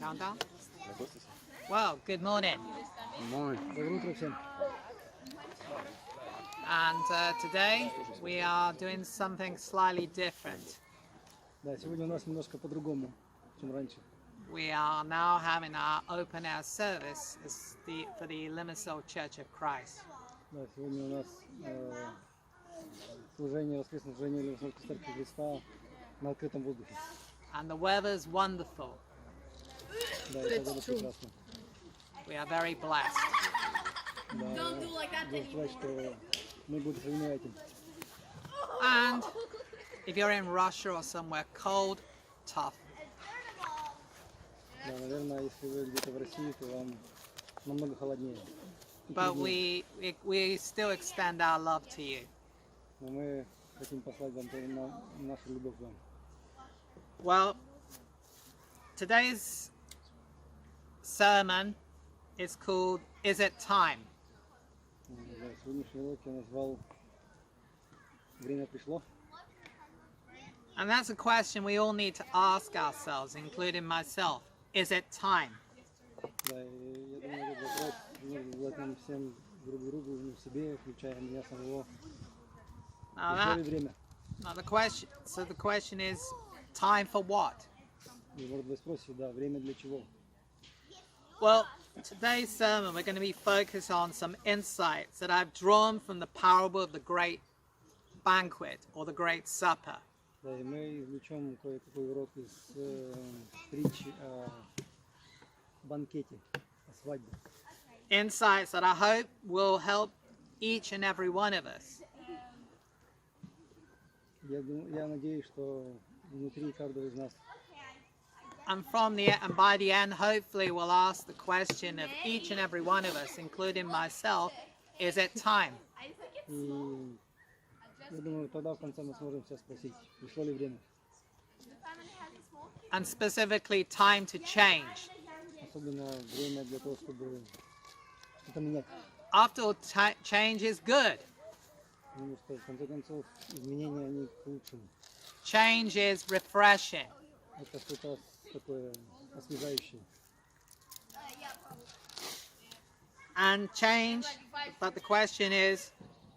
Countdown? Well, good morning. Доброе утро всем. And today we are doing something slightly different. Да, сегодня у нас немножко по-другому, чем раньше. We are now having our open air service for the Limassol Church of Christ. Да, сегодня у нас служение, воскресное служение Лимассольской Церкви Христа на открытом воздухе. And the weather's wonderful. Да, и погода прекрасна. We are very blessed. Да, должен сказать, что мы благословены этим. And if you're in Russia or somewhere cold, tough. Да, наверное, если вы где-то в России, то вам намного холоднее. But we still extend our love to you. Но мы хотим послать вам нашу любовь к вам. Well, today's sermon is called Is It Time? Да, сегодняшний урок я назвал «Время пришло». And that's a question we all need to ask ourselves, including myself. Is it time? Да, и я думаю, этот вопрос нужно задать нам всем друг другу, себе, включая меня самого. Пришло ли время? The question is, time for what? И может быть спросите, да, время для чего? Well, today's sermon we're going to be focused on some insights that I've drawn from the parable of the great banquet or the great supper. Да, и мы извлечем кое-какой урок из притчи о банкете, о свадьбе. Insights that I hope will help each and every one of us. Я надеюсь, что внутри каждого из нас. And by the end, hopefully, we'll ask the question of each and every one of us, including myself: Is it time? И я думаю, тогда в конце мы сможем себя спросить, пришло ли время. And specifically, time to change. Особенно время для того, чтобы что-то менять. After all, change is good. Потому что, в конце концов, изменения, они к лучшему. Change is refreshing. Это что-то такое освежающее. And change, but the question is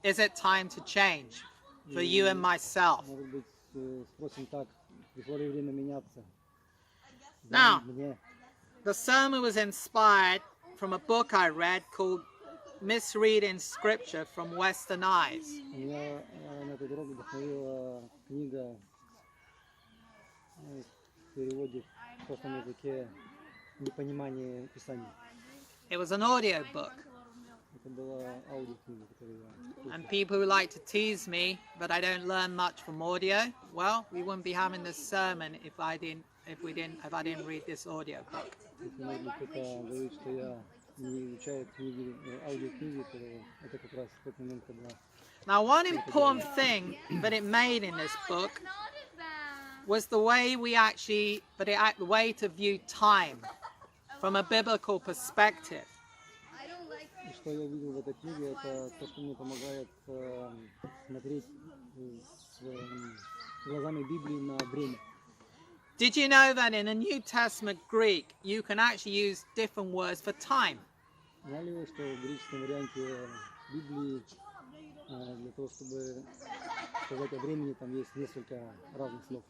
it time to change for you and myself? Может быть, спросим так, пришло ли время меняться? Now, Мне. the sermon was inspired from a book I read called Misreading Scripture from Western Eyes. Меня на эту дорогу вдохновила книга в переводе в простом языке «Непонимание Писания». It was an audio book. Это была аудиокнига, которую я слушал. And people who like to tease me, but I don't learn much from audio. Well, we wouldn't be having this sermon if I didn't read this audio book. Если, может быть, кто-то говорит, что я не изучаю книги, аудиокниги, то это как раз тот момент, когда... Now, one important thing that it made in this book was the way the way to view time from a biblical perspective. И что я увидел в этой книге, это то, что мне помогает смотреть глазами Библии на время. Did you know that in the New Testament Greek, you can actually use different words for time? Знали вы, что в греческом варианте Библии для того, чтобы сказать о времени, там есть несколько разных слов.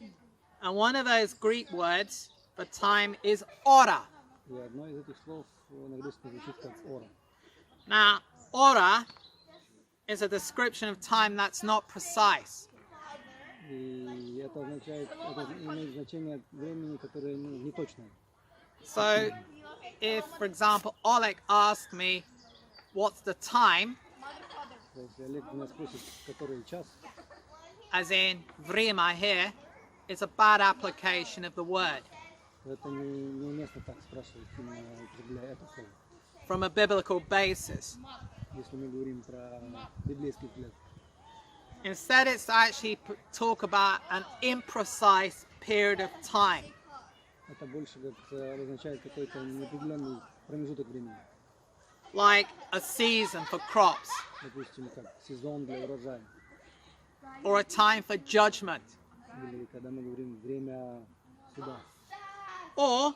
And one of those Greek words for time is ora. И одно из этих слов на греческом звучит как «ора». Now, ora is a description of time that's not precise. И это имеет значение времени, которое не точное. So, if, for example, Oleg asked me, what's the time? То есть Олег меня спросит, который час, As in, время here, is a bad application of the word то это неуместно так спрашивать, именно употребляя это слово. from a biblical basis. Если мы говорим про библейский взгляд. Instead, it's to actually talk about an imprecise period of time. Это больше означает какой-то неопределенный промежуток времени. Like a season for crops, Допустим, как сезон для урожая. or a time for judgment, Или когда мы говорим время суда. or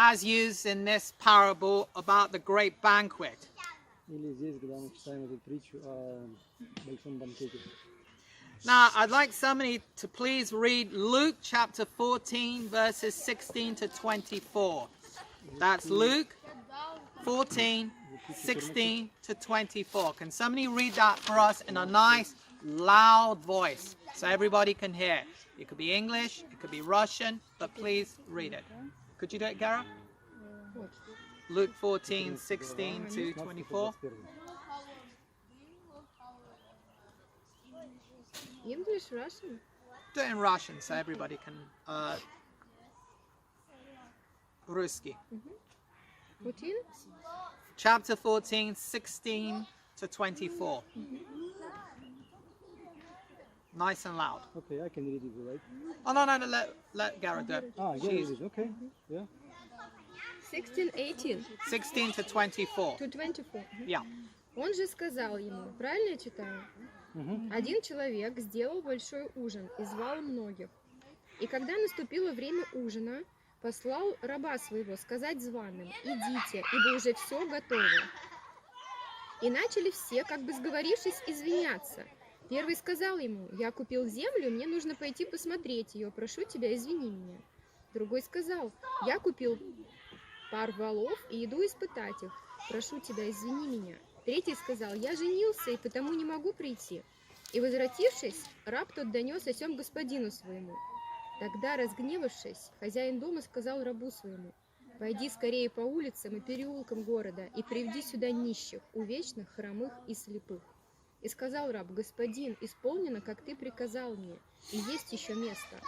as used in this parable about the great banquet. Или здесь, когда мы читаем эту притчу о большом банкете. Now, I'd like somebody to please read Luke chapter 14, verses 16 to 24. That's Luke 14, 16 to 24. Can somebody read that for us in a nice, loud voice so everybody can hear? It could be English, it could be Russian, but please read it. Could you do it, Gara? Luke 14, 16 to 24. English, Russian? Do it in Russian so everybody can. Русский. 14? Chapter 14, 16 to 24. Nice and loud. Okay, I can read it, right? Oh, no, let Gara do it. Ah, yeah, read it. Okay, yeah. 16, 18 16 to 24. to 24. Yeah. Он же сказал ему, правильно я читаю? Один человек сделал большой ужин и звал многих. И когда наступило время ужина, послал раба своего сказать званым: идите, ибо уже все готово. И начали все, как бы сговорившись, извиняться. Первый сказал ему: я купил землю, мне нужно пойти посмотреть ее, прошу тебя, извини меня. Другой сказал: я купил пар волов и иду испытать их, прошу тебя, извини меня. Третий сказал: я женился и потому не могу прийти. И, возвратившись, раб тот донес о сем господину своему. Тогда, разгневавшись, хозяин дома сказал рабу своему: пойди скорее по улицам и переулкам города и приведи сюда нищих, увечных, хромых и слепых. И сказал раб: господин, исполнено, как ты приказал мне, и есть еще место.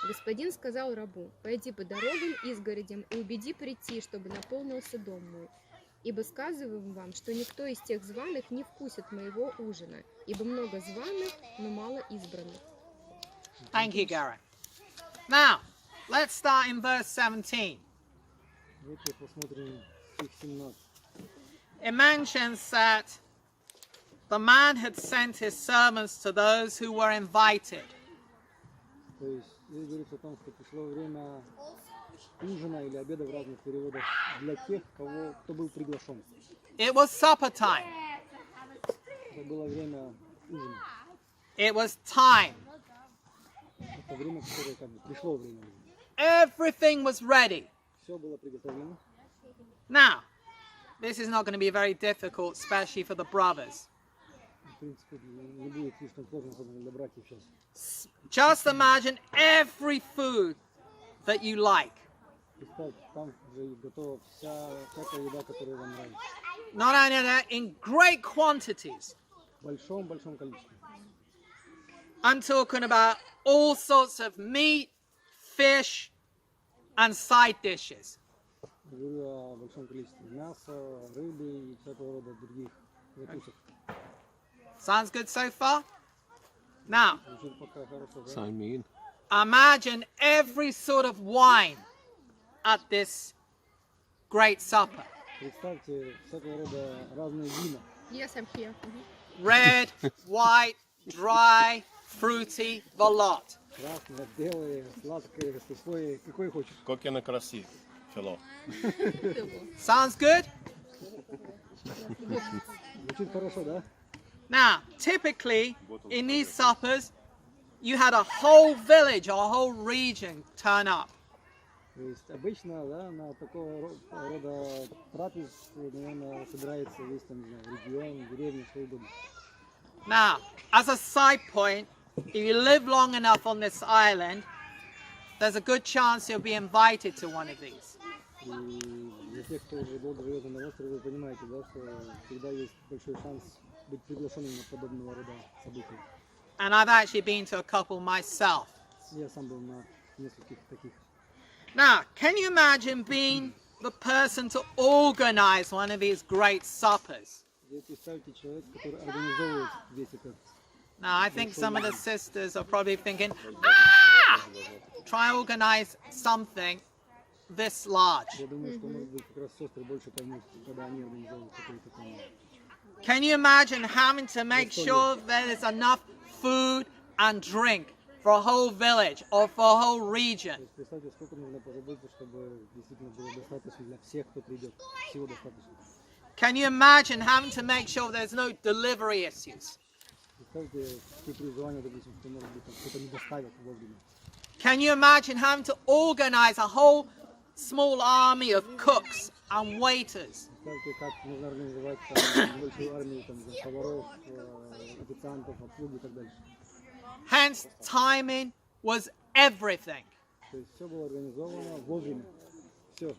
Господин сказал рабу: пойди по дорогам, изгородям и убеди прийти, чтобы наполнился дом мой. Ибо сказываю вам, что никто из тех званых не вкусит моего ужина, ибо много званых, но мало избранных. Thank you, Gara. Now, let's start in verse 17. Давайте посмотрим стих 17. It mentions that the man had sent his servants to those who were invited. То есть здесь говорится о том, что пришло время ужина или обеда в разных переводах для тех, кто был приглашен. It was supper time. Это было время ужина. It was time. Это время, которое как бы пришло время ужина. Everything was ready. Все было приготовлено. Now, this is not going to be very difficult, especially for the brothers. В принципе, не будет слишком сложно, особенно для братьев сейчас. Just imagine every food that you like. Представьте, там уже готова всякая еда, которая вам нравится. Not only that, in great quantities. В большом-большом количестве. I'm talking about all sorts of meat, fish, and side dishes. Я говорю о большом количестве мяса, рыбы и всякого рода других закусок. Sounds good so far? Now, Звучит пока хорошо, да? Sound mean. imagine every sort of wine at this great supper. Представьте всякого рода разные вина. Yes, I'm here. Red, white, dry, fruity, the lot. Красные, белые, сладкие, сухое. Какой хочешь? Коки на краси, Фило. Sounds good? Звучит хорошо, да? Now, typically, in these suppers, you had a whole village or a whole region turn up. То есть обычно, да, на такого рода трапез, наверное, собирается весь там, не знаю, регион, деревня, что угодно. Now, as a side point, if you live long enough on this island, there's a good chance you'll be invited to one of these. И для тех, кто уже долго живет на острове, вы понимаете, да, что всегда есть большой шанс быть приглашенным на подобного рода события. And I've actually been to a couple myself. Я сам был на нескольких таких. Now, can you imagine being the person to organize one of these great suppers? Здесь представьте человека, который организовывает весь этот. Now, I think some of the sisters are probably thinking, try organize something this large. Я думаю, что, может быть, как раз сестры больше поймут, когда они организовывают какой-то там. Can you imagine having to make sure there is enough food and drink for a whole village or for a whole То region. есть представьте, сколько нужно позаботиться, чтобы действительно было достаточно для всех, кто придет. Всего достаточно. Can you imagine having to make sure there's no delivery issues? Представьте, те переживания, допустим, что, может быть, там кто-то не доставит вовремя. Can you imagine having to organize a whole small army of cooks and waiters? Представьте, как нужно организовать там небольшую армию там, поваров, официантов, обслуги и так дальше. Hence, timing was everything. То есть все было организовано вовремя. Все.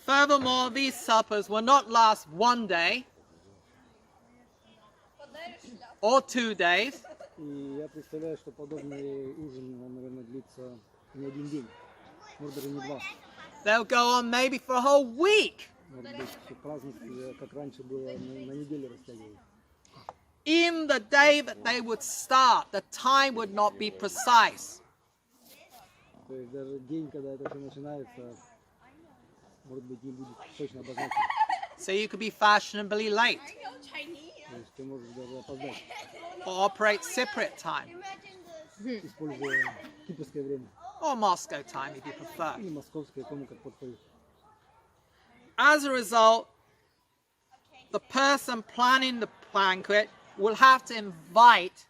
Furthermore, these suppers will not last one day or 2 days. И я представляю, что подобный ужин, он, наверное, длится не один день, может даже не два. They'll go on maybe for a whole week. Может быть, что праздник, как раньше было, на неделю растягивают. Even the day that they would start, the time would not be precise. То есть даже день, когда это все начинается, может быть, не будет точно обозначен. So you could be fashionably late То есть ты можешь даже опоздать, or operate Cypriot time используя кипрское время or Moscow time if you prefer. или московское, кому как подходит. As a result, the person planning the banquet will have to invite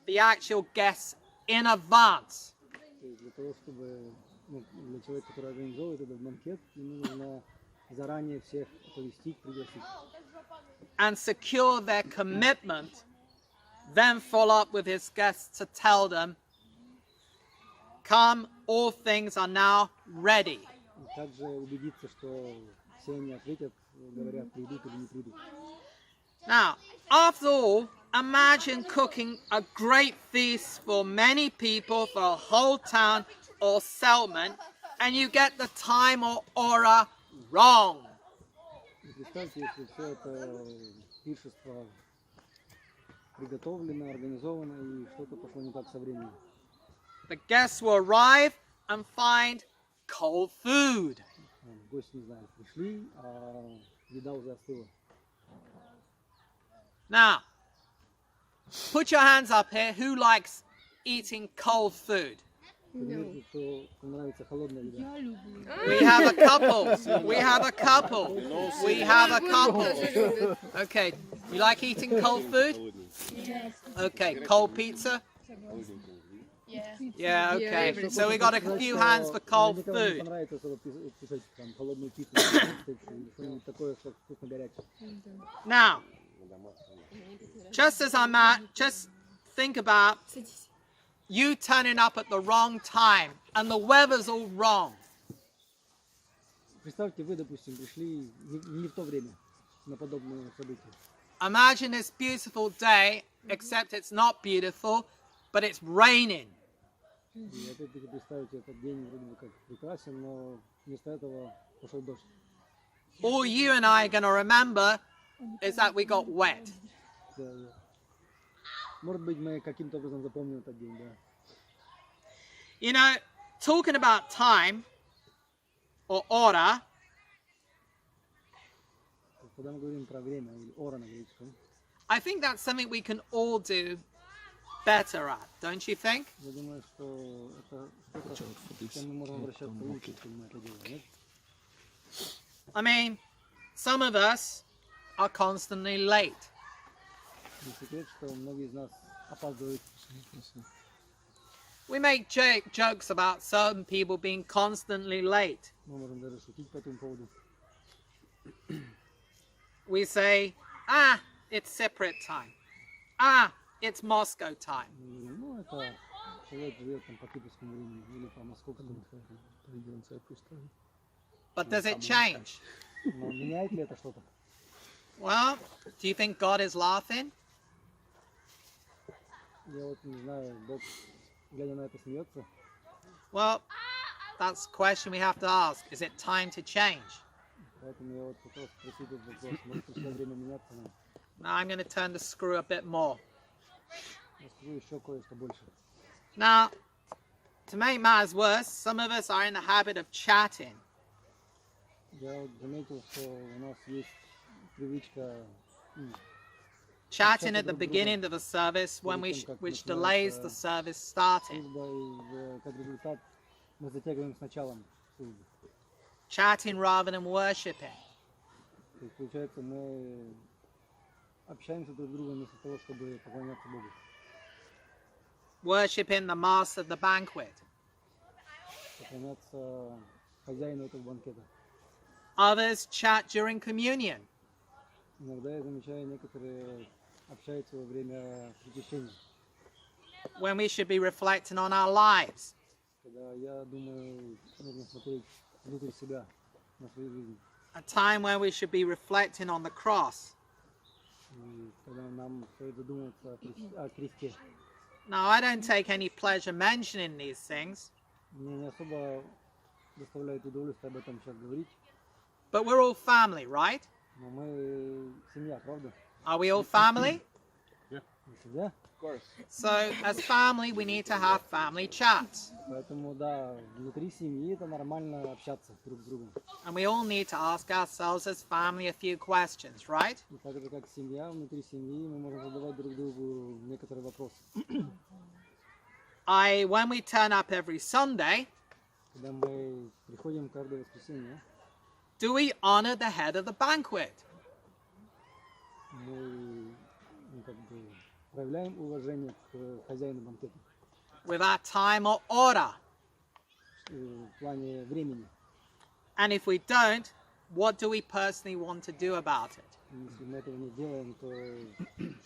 the actual guests in advance. То есть для того, чтобы для человека, который организовывает этот банкет, ему нужно заранее всех оповестить, пригласить. And secure their commitment, then follow up with his guests to tell them, come, all things are now ready. И также убедиться, что все они ответят, говорят, придут или не придут. Now, after all, imagine cooking a great feast for many people, for a whole town or settlement, and you get the time or aura wrong. И представьте, если все это пиршество приготовлено, организовано, и что-то пошло не так со временем. The guests will arrive and find cold food. Гости, не знаю, пришли, а еда уже остыла. Now, put your hands up here. Who likes eating cold food? Поднимите, кто нравится холодная еда. We have a couple. We have a couple. We have a couple. Okay, you like eating cold food? Okay, cold pizza? Yeah, okay. So we got a few hands for cold Никому не food. понравится особо кушать там холодную пиццу, или что-нибудь такое, что вкусно горячее. Now, just as I'm at, just think about you turning up at the wrong time and the weather's all wrong. Представьте, вы, допустим, пришли не в то время на подобное событие. Imagine this beautiful day, except it's not beautiful, but it's raining. И опять-таки представьте, этот день вроде бы как прекрасен, но вместо этого пошел дождь. All you and I are going to remember is that we got wet. Да, да. Может быть, мы каким-то образом запомним этот день, да. You know, talking about time or hora, Когда мы говорим про время, или ора на греческом, I think that's something we can all do better at, don't you think? я думаю, что это что-то, с чем мы можем обращаться лучше, чем мы это делаем, нет? I mean, some of us are constantly late. Не секрет, что многие из нас опаздывают. We make jokes about certain people being constantly late. Мы можем даже шутить по этому поводу. We say, ah, it's Cypriot time. Ah, it's Moscow time. Мы говорим, ну, это человек живет там по кипрскому времени или по московскому. But does it change? Но меняет ли это что-то? Well, do you think God is laughing? Я вот не знаю, Бог, глядя на это, смеется. Well, that's a question we have to ask. Is it time to change? Поэтому я вот хотел спросить этот вопрос. Может, пришло время меняться нам? Now I'm going to turn the screw a bit more. Расскажу еще кое-что больше. Now, to make matters worse, some of us are in the habit of chatting. Я вот заметил, что у нас есть привычка chatting at the beginning of the service when which delays the service starting. служба, и как результат мы затягиваем с началом службы. Chatting rather than worshipping. То есть, получается, мы общаемся друг с другом вместо того, чтобы поклоняться Богу. Worshipping the master of the banquet. Поклоняться хозяину этого банкета. Others chat during communion. Иногда я замечаю, некоторые общаются во время причащения. When we should be reflecting on our lives. Когда я думаю, нужно смотреть внутрь себя, на свою жизнь. A time when we should be reflecting on the cross. И когда нам стоит задуматься о кресте. Now, I don't take any pleasure mentioning these things, Мне не особо доставляет удовольствие об этом сейчас говорить, but we're all family, right? но мы семья, правда? Are we all family? Мы семья. So, as family, we need to have family chats. Поэтому, да, внутри семьи это нормально общаться друг с другом. And we all need to ask ourselves as family a few questions, right? И так же, как семья, внутри семьи мы можем задавать друг другу некоторые вопросы. When we turn up every Sunday, Когда мы приходим каждое воскресенье, do we honor the head of the banquet? мы как бы проявляем уважение к хозяину банкета With our time or order? в плане времени. And if we don't, what do we personally want to do about it? И если мы этого не делаем, то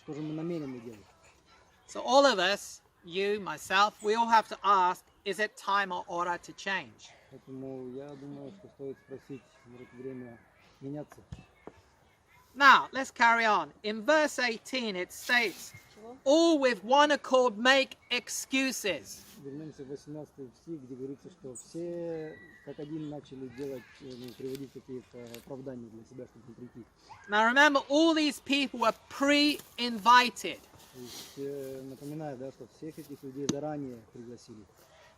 что же мы намерены делать? So all of us, you, myself, we all have to ask, is it time or order to change? Поэтому я думаю, что стоит спросить, может, время меняться. Now, let's carry on. In verse 18 it states, all with one accord make excuses. Вернемся в 18 стих, где говорится, что все как один начали делать, приводить какие-то оправдания для себя, чтобы прийти. Now remember, all these people were pre-invited. То есть, напоминаю, да, что всех этих людей заранее пригласили.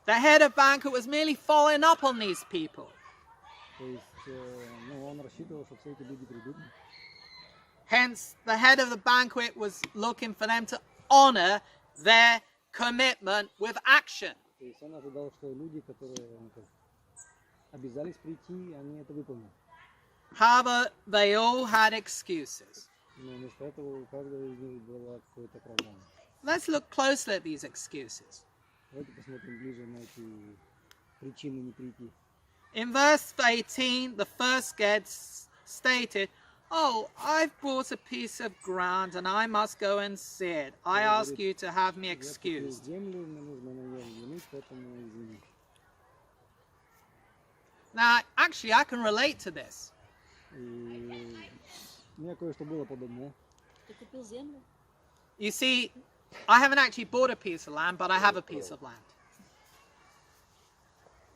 The head of banquet was merely following up on these people. То есть, он рассчитывал, что все эти люди придут. Hence, the head of the banquet was looking for them to honor their commitment with action. То есть он ожидал, что люди, которые обязались прийти, они это выполнят. However, they all had excuses. Но вместо этого у каждого из них было какое-то оправдание. Let's look closely at these excuses. Давайте посмотрим ближе на эти причины не прийти. In verse 18, the first guest stated, "Oh, I've bought a piece of ground and I must go and see it. I ask you to have me Я купил excused." землю, мне нужно на нее взглянуть, поэтому извини. Now, actually, I can relate to this. И у меня кое-что было подобное. Ты купил землю? You see, I haven't actually bought a piece of land, but I have a piece of land.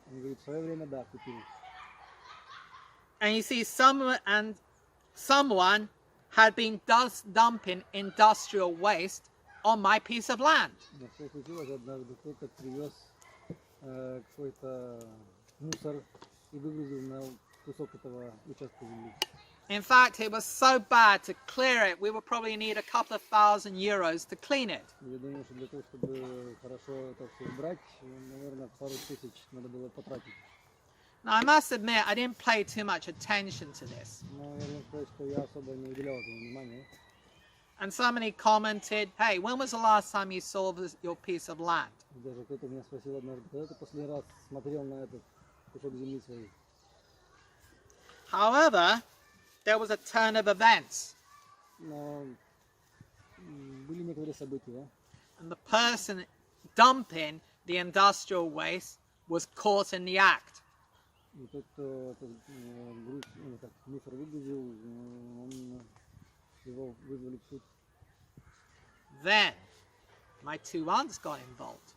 Он говорит, в свое время, да, купил. And you see, someone had been dumping industrial waste on my piece of land. Но что случилось, однажды кто-то привез какой-то мусор и выгрузил на кусок этого участка земли. In fact, it was so bad to clear it, we would probably need a couple of €1,000 to clean it. Я думаю, что для того, чтобы хорошо это все убрать, наверное, пару тысяч надо было потратить. Now, I must admit, I didn't pay too much attention to this. Но я должен сказать, что я особо не уделял этому внимания. And somebody commented, "Hey, when was the last time you saw your piece of land?" Даже кто-то меня спросил однажды, когда ты последний раз смотрел на этот кусок земли своей. However, there was a turn of events, Но были некоторые события, and the person dumping the industrial waste was caught in the act. и тот, кто этот мусор выгрузил, его вызвали в суд. Then, my two aunts got involved.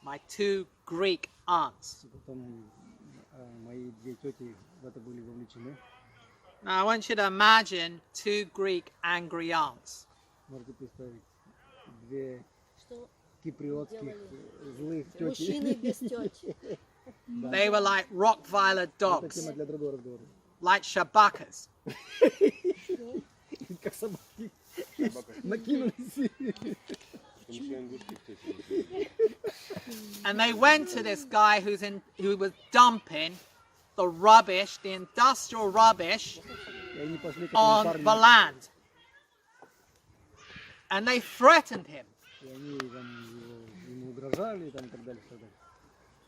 My two Greek aunts. И потом мои две тети в это были вовлечены. Now, I want you to imagine two Greek angry aunts. Можете представить, две Что киприотских делали? злых тети. Мужчины без тети. They were like Rottweiler Это dogs, тема для другого разговора. like Shabakas. Как собаки. Накинулись. And they went to this guy who was dumping the rubbish, the industrial rubbish, И они пошли к этому on the парню. land. And they threatened him. И они ему угрожали и там, и так далее, и так далее.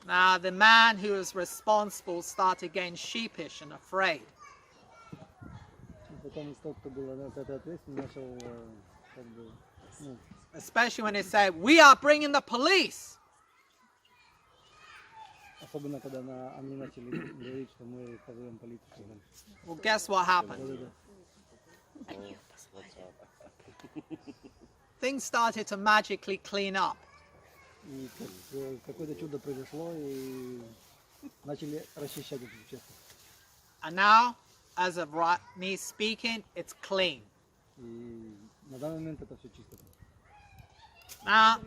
Now, the man who was responsible started getting sheepish and afraid. И потом тот, кто был за это ответственный, начал как бы, ну, Especially when they said, "We are bringing the police." особенно когда они начали говорить, что мы позовем полицию. и так далее. Well, guess what happened? Да-да-да. Things started to magically clean up. И какое-то чудо произошло, и начали расчищать эту участок. And now, as of me speaking, it's clean. И на данный момент это все чисто. Now,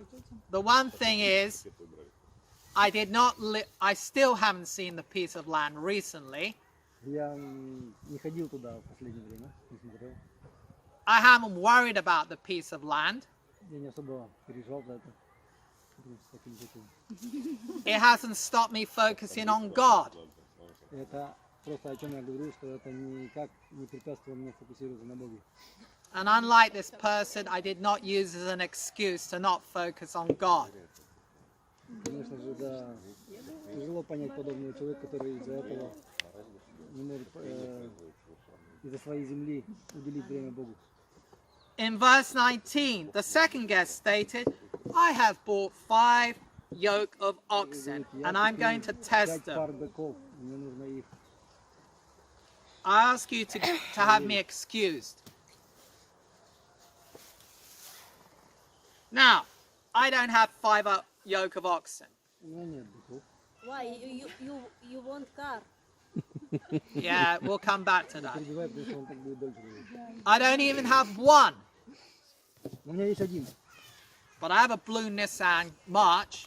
the one thing is, I still haven't seen the piece of land recently. Я не ходил туда в последнее время, не смотрел. I haven't worried about the piece of land. Я не особо переживал за это. С таким таким. It hasn't stopped me focusing on God. Это просто о чем я говорю, что это никак не препятствовало мне фокусироваться на Боге. And unlike this person, I did not use it as an excuse to not focus on God. Конечно же, да, тяжело понять подобного человека, который из-за этого не может из-за своей земли уделить время Богу. In verse 19, the second guest stated, I have bought 5 yoke of oxen, and I'm going to test Пять пар them. быков, мне нужно их. I ask you to have me excused. Now, I don't have 5 yoke of oxen. У меня нет быков. Why? You want car? Yeah, we'll come back to that. Перебивай, потому что он так будет дольше говорить. I don't even have 1, У меня есть один, but I have a blue Nissan March.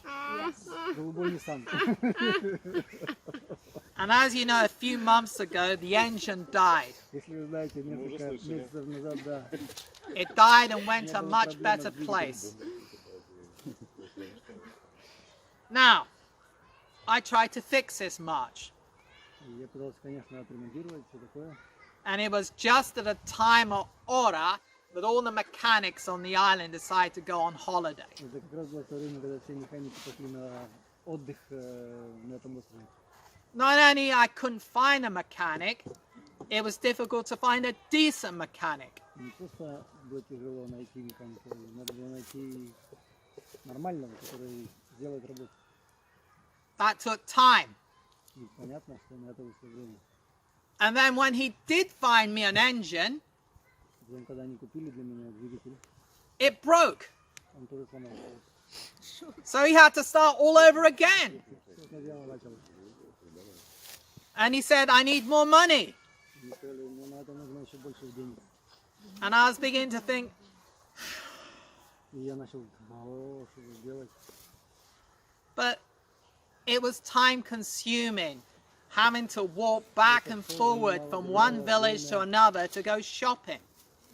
голубой Nissan. And as you know, a few months ago, the engine died. Если вы знаете, несколько месяцев назад, да, It died and went to a much better place. Now, I tried to fix this March. и я пытался, конечно, отремонтировать, все такое. And it was just at a time of order that all the mechanics on the island decided to go on holiday. Это как раз было в то время, когда все механики пошли на отдых на этом острове. Not only I couldn't find a mechanic, it was difficult to find a decent mechanic. Не просто было тяжело найти механика, надо было найти нормального, который сделает работу. That took time. И понятно, что на это вышло время. And then when he did find me an engine, Затем, когда они купили для меня двигатель, it broke. он тоже сломался. So he had to start all over again. Все сначала начал. And he said, I need more money. И сказали, ну на это нужно еще больше денег. And I was beginning to think, И я начал, что же делать? but it was time consuming, having to walk back and forward from one village to another to go shopping.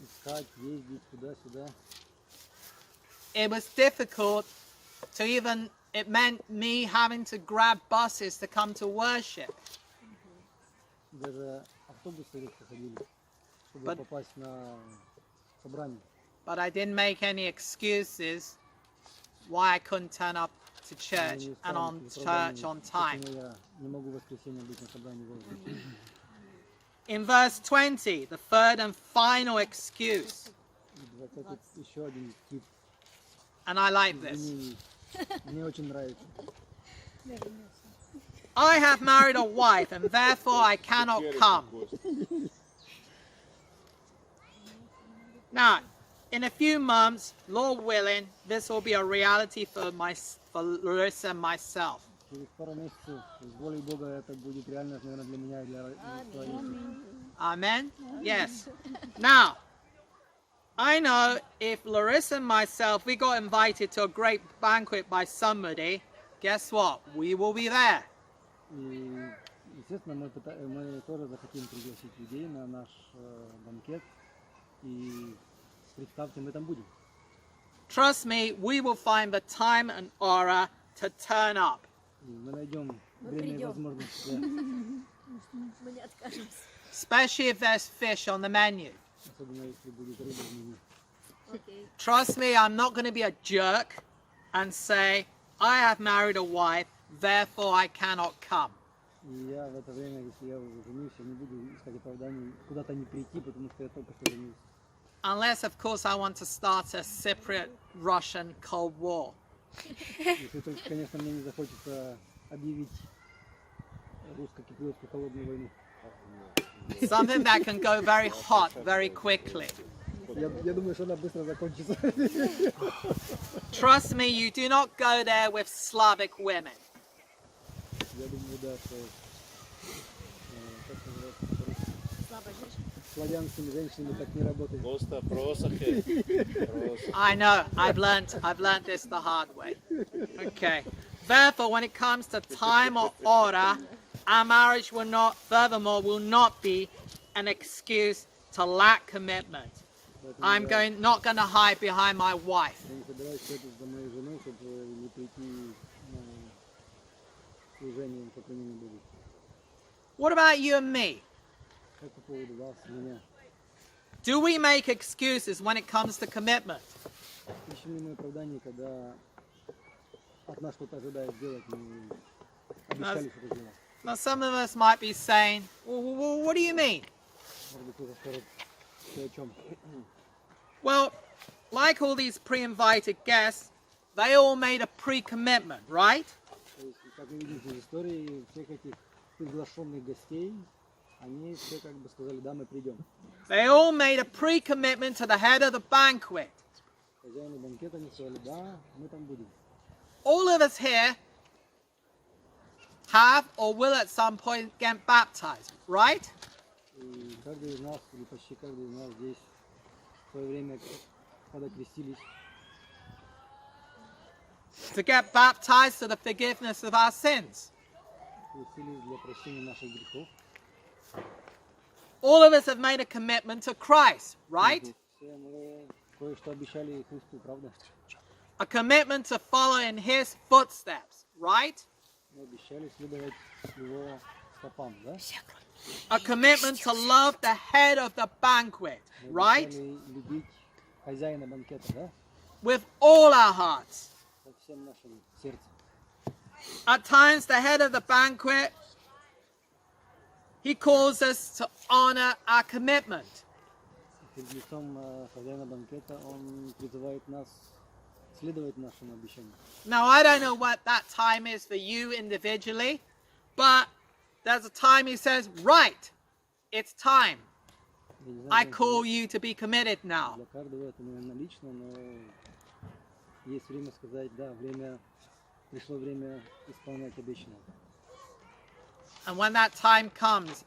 Искать, ездить туда-сюда. It was difficult to even, it meant me having to grab buses to come to worship. Даже автобусы редко ходили, чтобы But- попасть на собрание. But I didn't make any excuses why I couldn't turn up to Я church не and стал on оправданием, church on time. почему я не могу в воскресенье быть на собрании вовремя. In verse 20, the third and final excuse, И 20 еще один тип and I like this. извинений. Мне очень нравится. I have married a wife and therefore I cannot come. Now, in a few months, Lord willing, this will be a reality for Larissa and myself. Через пару месяцев с волей Бога это будет реальность, наверное, для меня и для Ларисы. Amen? Yes. Now, I know if Larissa and myself, we got invited to a great banquet by somebody, guess what? We will be there. И, естественно, мы тоже захотим пригласить людей на наш банкет. И представьте, мы там будем. Trust me, we will find the time and aura to turn up. И мы найдем Мы время и придем. возможность, да, Мы не откажемся. Especially if there's fish on the menu. особенно если будет рыба в меню. Окей. Trust me, I'm not going to be a jerk and say, I have married a wife, therefore I cannot come. И я в это время, если я уже женюсь, я не буду искать оправданий, куда-то не прийти, потому что я только что женился. Unless, of course, I want to start a Cypriot-Russian Cold War. Если только, конечно, мне не захочется объявить русско-киприотскую холодную войну. Something that can go very hot very quickly. Я думаю, что она быстро закончится. Trust me, you do not go there with Slavic women. Я думаю, да, что как называется, по-русски, Слабая женщина. славянскими женщинами так не работает. Просто Просто. I know, I've learnt this the hard way. Okay. Therefore, when it comes to time or order, our marriage will not, furthermore, will not be an excuse to lack commitment. I'm not going to hide behind my wife. Я не собираюсь спрятаться за моей женой, чтобы не прийти на служение поклонения Богу. What about you and me? Как по поводу вас, меня? Do we make excuses when it comes to commitment? Ищем ли мы оправдание, когда от нас что-то ожидают сделать, мы обещали что-то сделать? Now, some of us might be saying, well, what do you mean? Может быть, кто-то скажет, ты о чем? Well, like all these pre-invited guests, they all made a pre-commitment, right? То есть, как мы видим из истории, всех этих приглашенных гостей, они все как бы сказали, да, мы придем. They all made a pre-commitment to the head of the banquet. Хозяины банкета, они сказали, да, мы там будем. All of us here have or will at some point get baptized, right? И каждый из нас, или почти каждый из нас здесь в свое время, когда крестились, To get baptized to the forgiveness of our sins. крестились для прощения наших грехов. All of us have made a commitment to Christ, right? Все мы кое-что обещали Христу, правда? A commitment to follow in His footsteps, right? Мы обещали следовать его стопам, да? A commitment to love the head of the banquet, Мы right? обещали любить хозяина банкета, да? With all our hearts. Со всем нашим сердцем. At times, the head of the banquet, he calls us to honor our commitment. Перед лицом хозяина банкета он призывает нас следовать нашим обещаниям. Now, I don't know what that time is for you individually, but there's a time he says, right, it's time. Я не знаю, I как call you to be committed now. для каждого это, наверное, лично, но есть время сказать, да, пришло время исполнять обещанное. And when that time comes,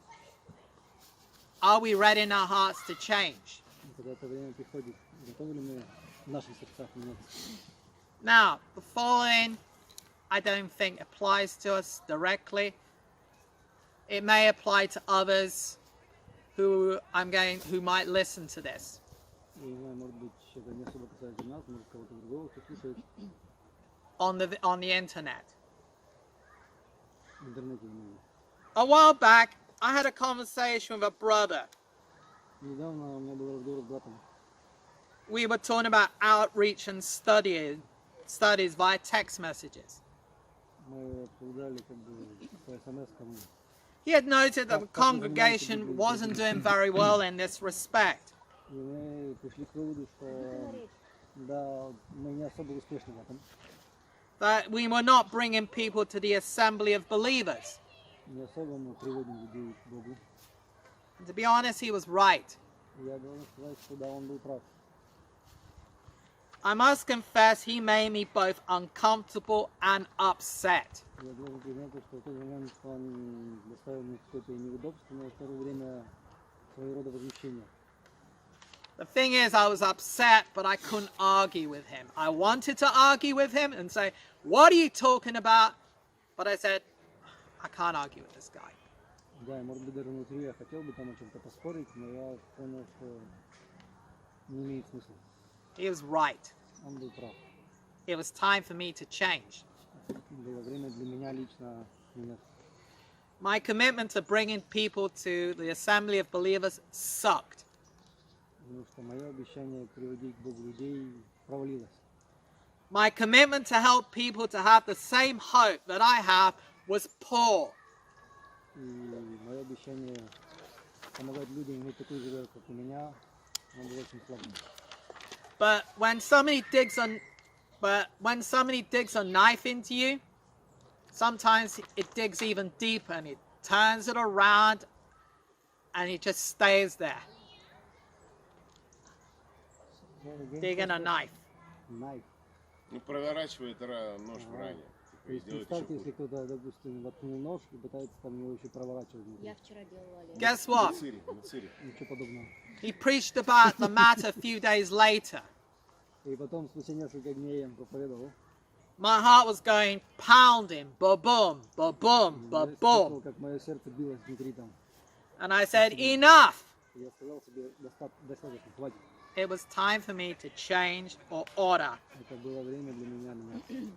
are we ready in our hearts to change? И когда это время приходит, готовы ли мы в наших сердцах меняться? Now, the following, I don't think applies to us directly. It may apply to others who might listen to this. Я не знаю, может быть, это не особо касается нас, может кого-то другого, кто слушает On the internet. в интернете. Ну, A while back, I had a conversation with a brother. недавно у меня был разговор с братом. We were talking about outreach and studies via text messages. Мы обсуждали как бы по смс-кам. He had noted that the congregation wasn't doing very well in this respect. И мы пришли к выводу, что да, мы не особо успешны в этом. That we were not bringing people to the assembly of believers. Не особо мы приводим людей к Богу. And to be honest, he was right. И я должен сказать, что да, он был прав. I must confess, he made me both uncomfortable and upset. Я должен признать, что в тот момент он доставил мне какое-то неудобство, но в то же время своего рода возмущение. The thing is, I was upset, but I couldn't argue with him. I wanted to argue with him and say, what are you talking about? But I said, I can't argue with this guy. Да, может быть, даже внутри я хотел бы там о чем-то поспорить, но я понял, что не имеет смысла. He was right. Он был прав. It was time for me to change. Было время для меня лично меняться. My commitment to bringing people to the assembly of believers sucked. Потому что мое обещание приводить к Богу людей провалилось. My commitment to help people to have the same hope that I have was poor. И мое обещание помогать людям иметь такую же веру, как у меня, оно было очень слабым. But when somebody digs a knife into you, sometimes it digs even deeper and it turns it around and it just stays there, digging a knife. Knife. Ну, проворачивает нож в ране. То есть представьте, если кто-то, допустим, воткнул нож и пытается там его еще проворачивать. Я вчера делала лето. Guess what? На цире. Ничего подобного. He preached about the matter a few days later. И потом, спустя несколько дней, я им проповедовал. My heart was going pounding, ba-boom, ba-boom, Я ba-boom. чувствовал, как мое сердце билось внутри там. And I said, enough! И я сказал себе, достаточно, хватит. It was time for me to change or order. Это было время для меня меняться.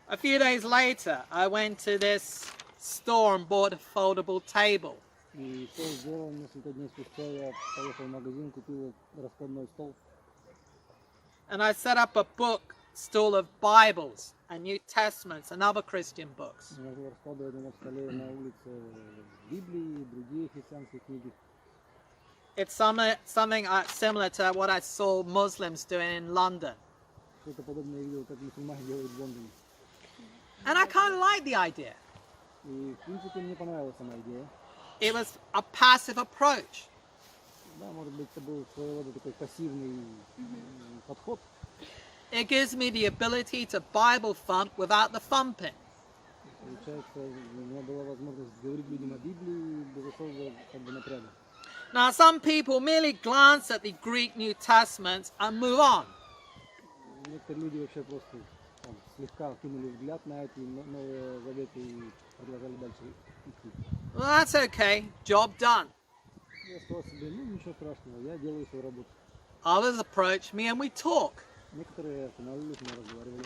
A few days later, I went to this store and bought a foldable table. И что я сделал, несколько дней спустя я поехал в магазин, купил раскладной стол. And I set up a bookstall of Bibles and New Testaments and other Christian books. Я начал раскладывать на столе на улице Библии и другие христианские книги. It's something similar to what I saw Muslims doing in London. Что-то подобное я видел, как мусульмане делают в Лондоне. And I kind of liked the idea. И, в принципе, мне понравилась сама идея. It was a passive approach. Да, может быть, это был своего рода такой пассивный подход. It gives me the ability to Bible thump without the thumping. Получается, у меня была возможность говорить людям о Библии без особого как бы напряга. Now, some people merely glance at the Greek New Testaments and move on. Некоторые люди вообще просто там, слегка кинули взгляд на эти новые заветы и продолжали дальше идти. Well, that's okay. Job done. Я сказал себе, ну ничего страшного, я делаю свою работу. Others approach me and we talk. Некоторые останавливались, мы разговаривали.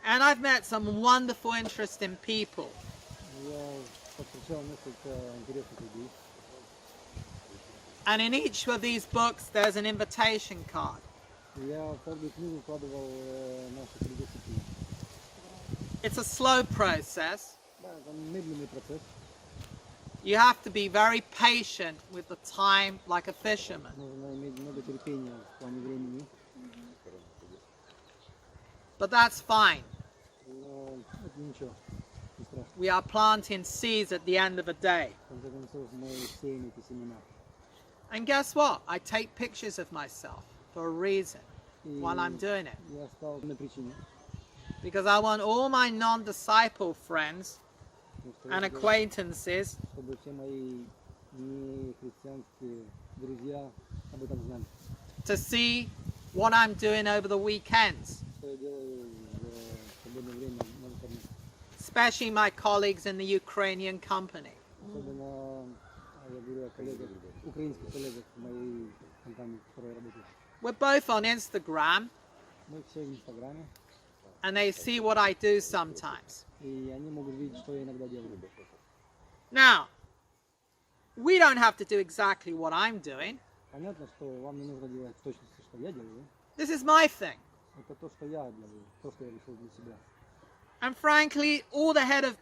And I've met some wonderful, interesting people. Я повстречал несколько интересных людей. And in each of these books, there's an invitation card. Я в каждую книгу вкладывал наши пригласительные. It's a slow process. Да, это медленный процесс. You have to be very patient with the time, like a fisherman. Нужно иметь много терпения в плане времени. But that's fine. Но это ничего, не страшно. We are planting seeds at the end of a day. В конце концов, мы сеем эти семена. And guess what? I take pictures of myself for a reason while I'm doing it. Я стал на причине. Because I want all my non-disciple friends Потому что and я хотел, acquaintances чтобы все мои нехристианские друзья об этом знали. to see what I'm doing over the weekends. Что я делаю в свободное время на выходных. Especially my colleagues in the Ukrainian company. Особенно я говорю о коллегах, украинских коллегах в моей компании, в которой я работаю. We're both on Instagram Мы все в Инстаграме, and they see what I do sometimes. и они могут видеть, что я иногда делаю. Now, we don't have to do exactly what I'm doing. Понятно, что вам не нужно делать в точности, что я делаю. This is my thing. Это то, что я делаю, то, что я решил для себя. And frankly, all the head of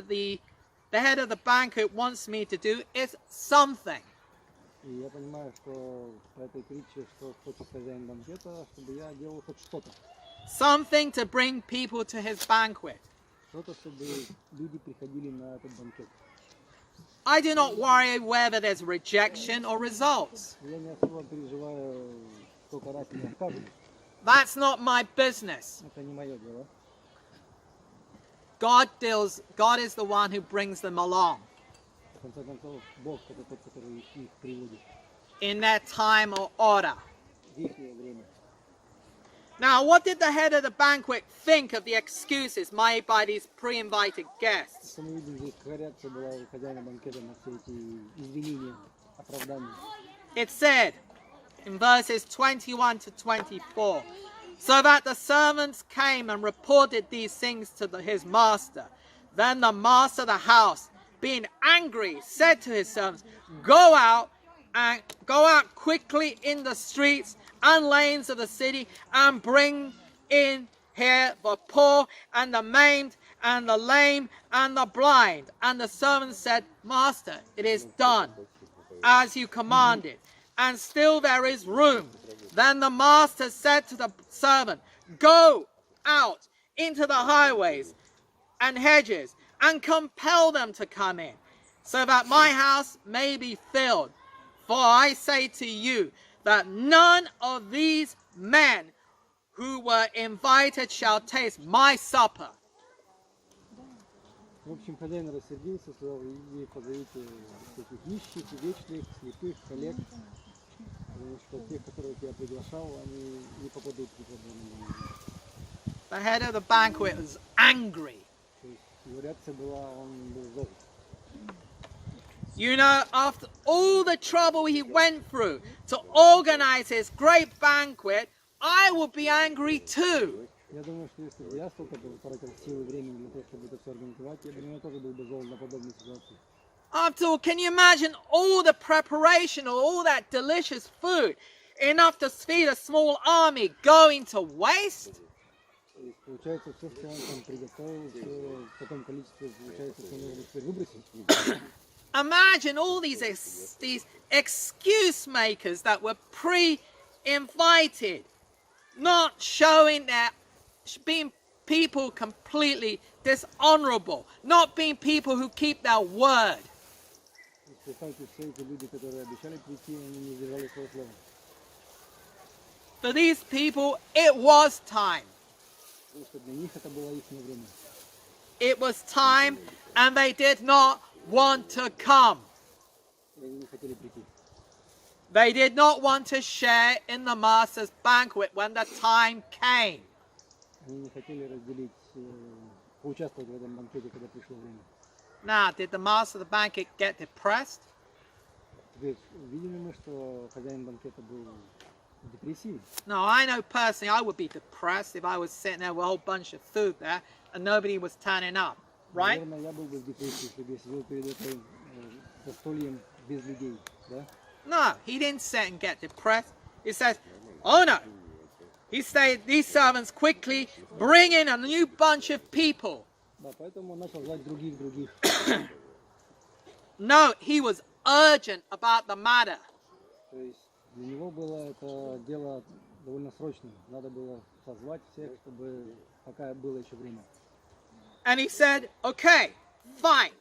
the head of the banquet wants me to do is something. И я понимаю, что по этой притче, что хочет хозяин банкета, чтобы я делал хоть что-то. Something to bring people to his banquet. Что-то, чтобы люди приходили на этот банкет. I do not worry whether there's rejection or results. Я не особо переживаю, сколько раз меня откажут. That's not my business. Это не мое дело. God is the one who brings them along В конце концов, Бог это тот, который их приводит in their time or order. в их время. Now, what did the head of the banquet think of the excuses made by these pre-invited guests? Что мы видим, здесь какая реакция была у хозяина банкета на все эти извинения, оправдания. It said, in verses 21 to 24. So that the servants came and reported these things to his master. Then the master of the house, being angry, said to his servants, go out quickly in the streets and lanes of the city and bring in here the poor and the maimed and the lame and the blind. And the servant said, Master, it is done as you commanded, and still there is room. Then the master said to the servant, go out into the highways and hedges and compel them to come in, so that my house may be filled. For I say to you that none of these men who were invited shall taste my supper. В общем, хозяин рассердился, сказал, иди позовите этих нищих, вечных, слепых, коллег, потому что тех, которых я приглашал, они не попадут в проблему. The head of the banquet was angry. То есть его реакция была, он был зол. You know, after all the trouble he went through to organize his great banquet, I would be angry too. Я думаю, что если бы я столько потратил сил и времени для того, чтобы это все организовать, я думаю, я тоже был бы зол на подобной ситуации. After all, can you imagine all the preparation, all that delicious food, enough to feed a small army, going to waste? То есть, получается, все, что он там приготовил, все в таком количестве, получается, что нужно теперь выбросить. Imagine all these excuse makers that were pre-invited, not showing their, being people completely dishonorable, not being people who keep their word. Представьте, все эти люди, которые обещали прийти, они не сдержали свое слово. For these people, it was time. Потому что для них это было их время. It was time, and they did not want to come. И они не хотели прийти. They did not want to share in the master's banquet when the time came. Они не хотели разделить, поучаствовать в этом банкете, когда пришло время. Now, did the master of the banquet get depressed? Теперь видим мы, что хозяин банкета был в депрессии. No, I know personally I would be depressed if I was sitting there with a whole bunch of food there and nobody was turning up, right? Наверное, я был бы в депрессии, если бы я сидел перед этим застольем без людей, да? No, he didn't sit and get depressed. He says, oh no. He said, these servants quickly bring in a new bunch of people. Да, поэтому он начал звать других. No, he was urgent about the matter. То есть для него было это дело довольно срочным. Надо было позвать всех, чтобы пока было еще время. And he said, okay, fine.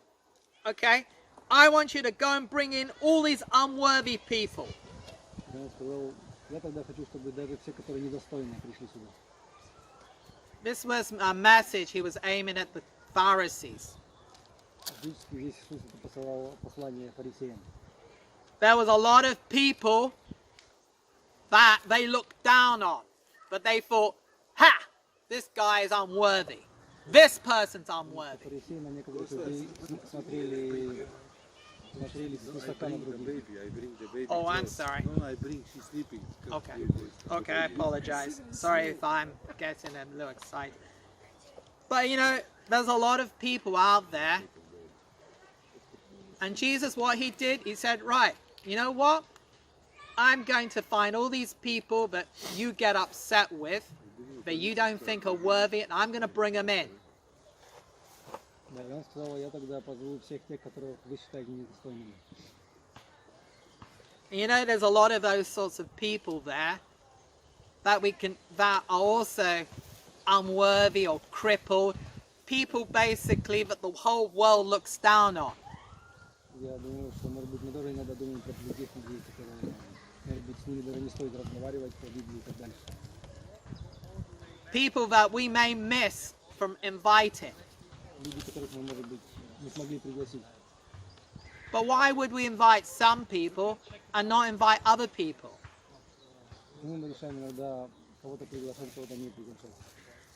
Okay, I want you to go and bring in all these unworthy people. Он сказал, я тогда хочу, чтобы даже все, которые недостойны, пришли сюда. This was a message he was aiming at the Pharisees. Фактически здесь Иисус это посылал послание фарисеям. There was a lot of people that they looked down on, but they thought, ha, this guy is unworthy. This person's unworthy. Фарисеи на некоторых людей смотрели свысока на других. Oh, I'm sorry. No, I bring, she's sleeping. Okay. Okay, I apologize. Sorry if I'm getting a little excited. But you know, there's a lot of people out there. And Jesus, what he did, he said, right, you know what? I'm going to find all these people that you get upset with, that you don't think are worthy, and I'm going to bring them in. Да, и он сказал, я тогда позову всех тех, которых вы считаете недостойными. And you know, there's a lot of those sorts of people there that are also unworthy or crippled. People basically that the whole world looks down on. Я думаю, что, может быть, мы тоже иногда думаем про других людей, которые, может быть, с ними даже не стоит разговаривать по Библии и так дальше. People that we may miss from inviting. Люди, которых мы, может быть, не смогли пригласить. But why would we invite some people and not invite other people? Мы решаем иногда кого-то приглашать, кого-то не приглашать.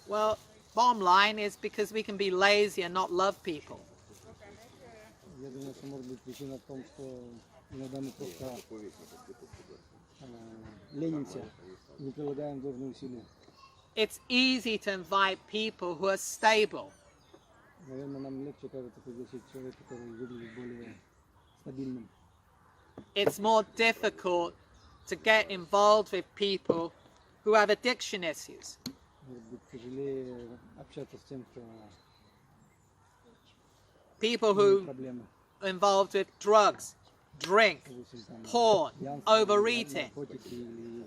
Well, bottom line is because we can be lazy and not love people. Я думаю, что, может быть, причина в том, что иногда мы просто ленимся, не прилагаем должные усилия. It's easy to invite people who are stable. Наверное, нам легче кажется пригласить человека, который выглядит более стабильным. It's more difficult to get involved with people who have addiction issues. Может быть, тяжелее общаться с тем, кто People имеет who проблемы. are involved with drugs, drink, Допустим, там, porn, пьянство, overeating. наркотики или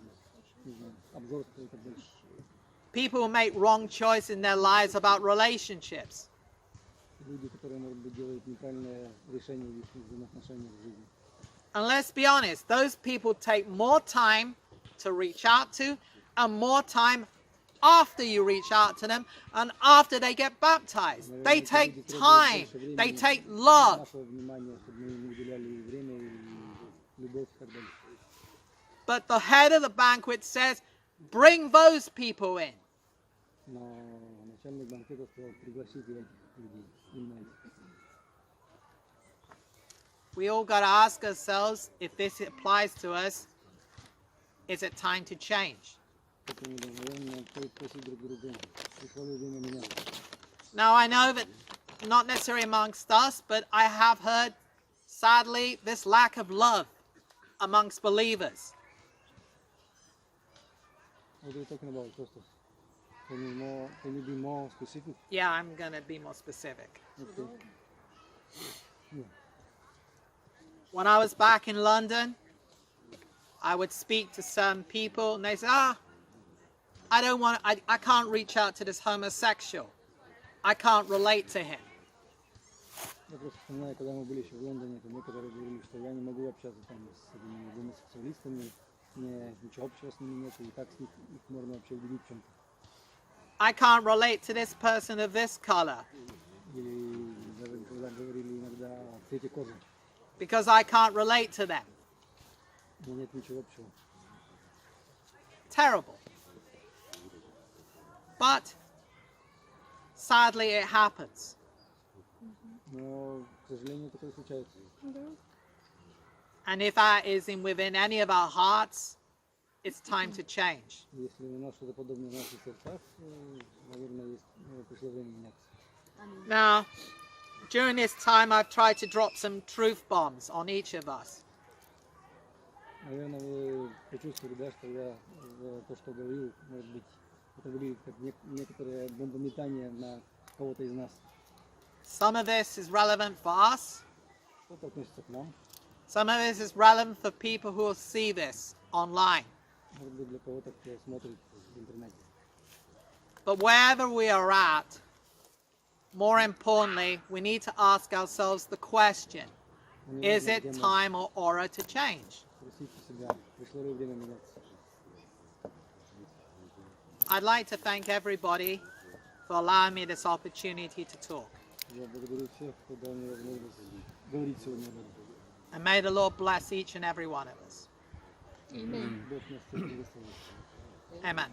не знаю, обжорство и так дальше. People who make wrong choices in their lives about relationships. Люди, которые, может быть, делают неправильное решение в их взаимоотношениях в жизни. And let's be honest, those people take more time to reach out to and more time after you reach out to them and after they get baptized. Наверное, They эти take люди требуют time, больше времени, they take love. нашего внимания, чтобы мы им уделяли и время, и любовь и так далее. But the head of the banquet says, bring those people in. Но начальник банкета сказал, пригласите этих людей, именно этих. We all got to ask ourselves if this applies to us, is it time to change? Поэтому, наверное, стоит спросить друг друга, пришло ли время меняться. Now, I know that not necessarily amongst us, but I have heard, sadly, this lack of love amongst believers. What are you talking about, Kostas? Can you be more specific? Yeah, I'm going to be more specific. Okay. When I was back in London, I would speak to some people and they say, I can't reach out to this homosexual. I can't relate to him. Я просто вспоминаю, когда мы были еще в Лондоне, то некоторые говорили, что я не могу общаться там с этими гомосексуалистами, ничего общего с ними нет, и как с них их можно вообще убедить в чем-то. I can't relate to this person of this color Или даже когда говорили иногда о цвете кожи, because I can't relate to them. но нет ничего общего. Terrible. But sadly it happens. Но, к сожалению, такое случается. And if that is within any of our hearts, it's time to change. Если у нас что-то подобное в наших сердцах, наверное, пришло время меняться. Now, during this time, I've tried to drop some truth bombs on each of us. Наверное, вы почувствовали, да, что я то, что говорил, может быть, это были как некоторые бомбометания на кого-то из нас. Some of this is relevant for us. Что-то относится к нам, Some of this is relevant for people who will see this online. может быть, для кого-то, кто смотрит в интернете. But wherever we are at, more importantly, we need to ask ourselves the question, Но is неважно, it где мы, time or aura to change? спросите себя, пришло ли время меняться. I'd like to thank everybody for allowing me this opportunity to talk. Я благодарю всех, кто дал мне возможность говорить сегодня об этом. And may the Lord bless each and every one of us. Бог нас всех благословит. Amen.